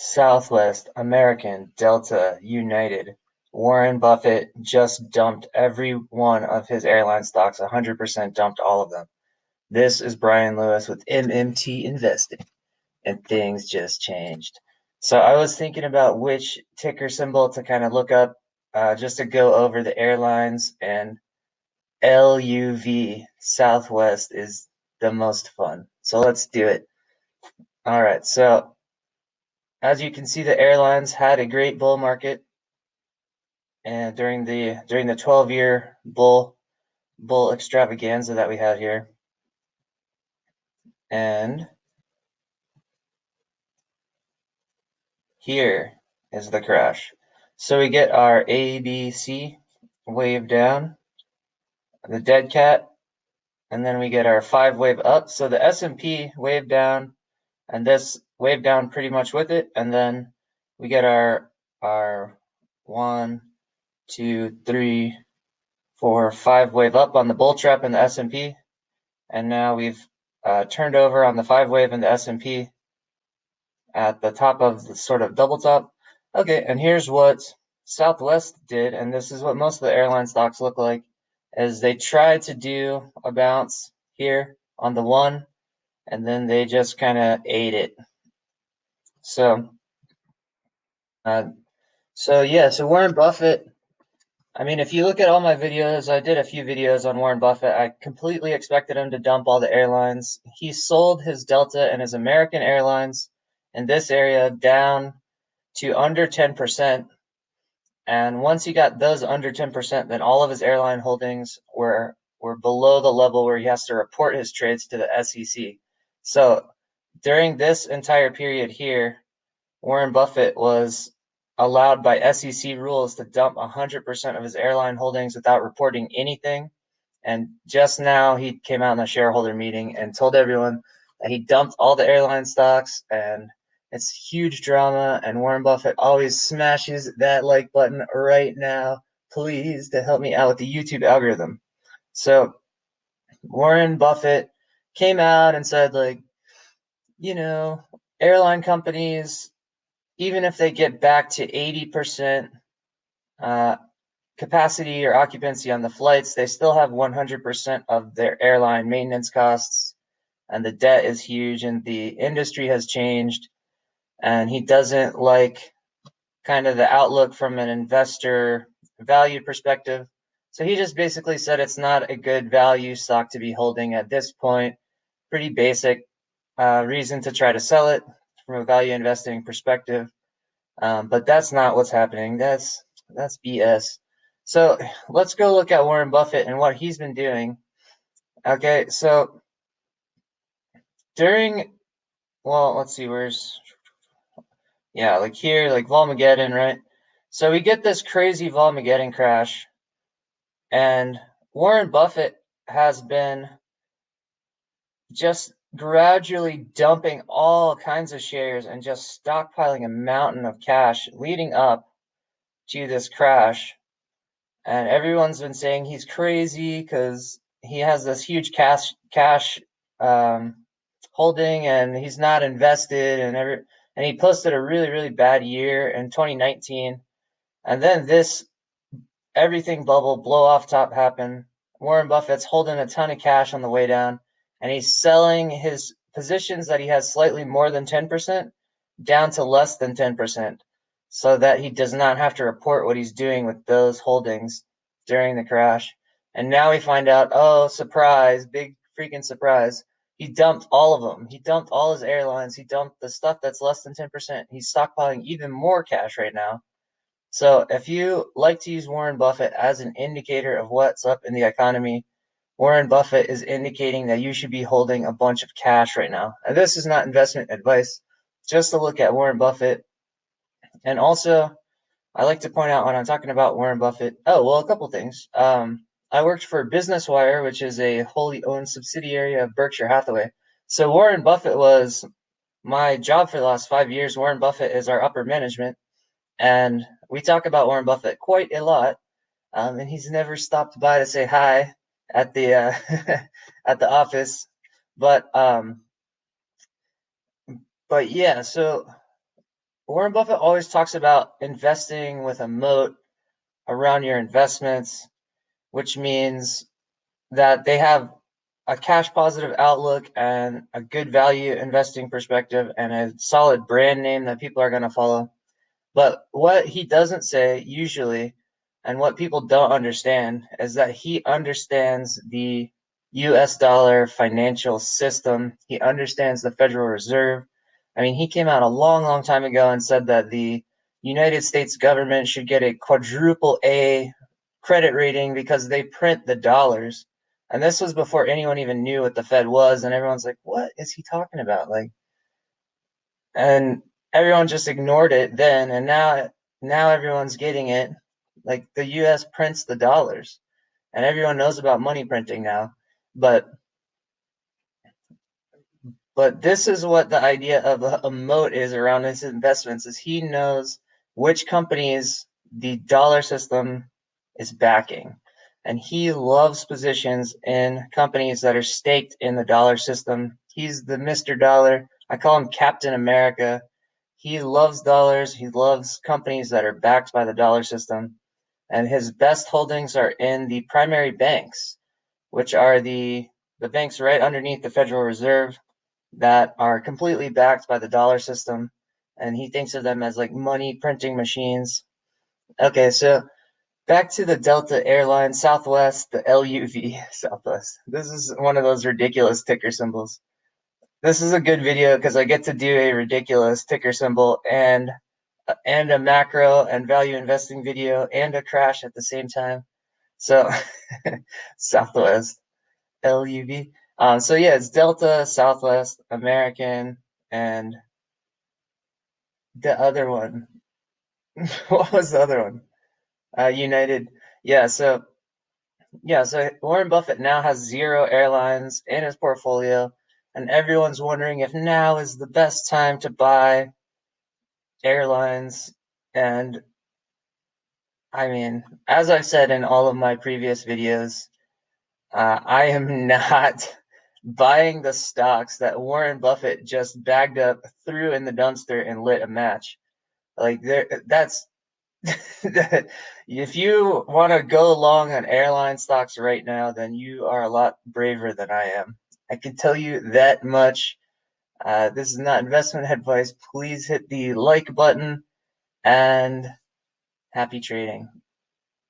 Southwest, American, Delta, United. Warren Buffett just dumped every one of his airline stocks, 100% dumped all of them. This is Brian Lewis with MMT Investing, and things just changed. So I was thinking about which ticker symbol to kind of look up, just to go over the airlines, and LUV, Southwest, is the most fun. So let's do it. All right, so as you can see, the airlines had a great bull market, and during the 12-year bull extravaganza that we had here. And here is the crash. So we get our ABC wave down, the dead cat, and then we get our 5 wave up. So the S&P wave down, and this wave down pretty much with it, and then we get our 1, 2, 3, 4, 5 wave up on the bull trap in the S&P, and now we've turned over on the 5 wave in the S&P at the top of the sort of double top. Okay, and here's what Southwest did, and this is what most of the airline stocks look like, is they tried to do a bounce here on the 1, and then they just kind of ate it. So, uh, so Warren Buffett, I mean, if you look at all my videos, I did a few videos on Warren Buffett. I completely expected him to dump all the airlines. He sold his Delta and his American Airlines in this area down to under 10%. And once he got those under 10%, then all of his airline holdings were below the level where he has to report his trades to the SEC. So during this entire period here, Warren Buffett was allowed by SEC rules to dump 100% of his airline holdings without reporting anything. And just now he came out in a shareholder meeting and told everyone that he dumped all the airline stocks, and it's huge drama. And Warren Buffett always smashes that like button right now, please, to help me out with the YouTube algorithm. So Warren Buffett came out and said, like, airline companies, even if they get back to 80% capacity or occupancy on the flights, they still have 100% of their airline maintenance costs, and the debt is huge, and the industry has changed, and he doesn't like kind of the outlook from an investor value perspective. So he just basically said it's not a good value stock to be holding at this point. Pretty basic reason to try to sell it from a value investing perspective. But that's not what's happening. That's BS. So let's go look at Warren Buffett and what he's been doing. Okay, so let's see, like here, like Volmageddon, right? So we get this crazy Volmageddon crash, and Warren Buffett has been just gradually dumping all kinds of shares and just stockpiling a mountain of cash leading up to this crash. And everyone's been saying he's crazy because he has this huge cash holding, and he's not invested, and he posted a really, really bad year in 2019, and then this everything bubble blow off top happened. Warren Buffett's holding a ton of cash on the way down, and he's selling his positions that he has slightly more than 10% down to less than 10%, so that he does not have to report what he's doing with those holdings during the crash. And now we find out, oh, surprise, big freaking surprise. He dumped all of them. He dumped all his airlines. He dumped the stuff that's less than 10%. He's stockpiling even more cash right now. So if you like to use Warren Buffett as an indicator of what's up in the economy, Warren Buffett is indicating that you should be holding a bunch of cash right now. And this is not investment advice, just to look at Warren Buffett. And also, I like to point out when I'm talking about Warren Buffett, a couple things. I worked for Business Wire, which is a wholly owned subsidiary of Berkshire Hathaway. So Warren Buffett was my job for the last 5 years. Warren Buffett is our upper management, and we talk about Warren Buffett quite a lot. And he's never stopped by to say hi at the at the office. But yeah, so Warren Buffett always talks about investing with a moat around your investments, which means that they have a cash positive outlook and a good value investing perspective and a solid brand name that people are going to follow. But what he doesn't say usually, and what people don't understand, is that he understands the US dollar financial system. He understands the Federal Reserve. I mean, he came out a long, long time ago and said that the United States government should get a quadruple A credit rating because they print the dollars. And this was before anyone even knew what the Fed was, and everyone's like, what is he talking about? Like, and everyone just ignored it then, and now everyone's getting it. Like the US prints the dollars, and everyone knows about money printing now. But but this is what the idea of a moat is around his investments is he knows which companies the dollar system is backing. And he loves positions in companies that are staked in the dollar system. He's the Mr. Dollar. I call him Captain America. He loves dollars. He loves companies that are backed by the dollar system. And his best holdings are in the primary banks, which are the banks right underneath the Federal Reserve that are completely backed by the dollar system, and he thinks of them as like money printing machines. Okay, so back to the Delta Airlines Southwest, the LUV Southwest. This is one of those ridiculous ticker symbols. This is a good video because I get to do a ridiculous ticker symbol and a macro and value investing video and a crash at the same time. So Southwest LUV. So yeah, it's Delta, Southwest, American, and the other one. What was the other one? United. Yeah, so Warren Buffett now has 0 airlines in his portfolio, and everyone's wondering if now is the best time to buy airlines. And I mean, as I've said in all of my previous videos, I am not buying the stocks that Warren Buffett just bagged up, threw in the dumpster, and lit a match. Like that's if you want to go long on airline stocks right now, then you are a lot braver than I am. I can tell you that much. This is not investment advice. Please hit the like button and happy trading.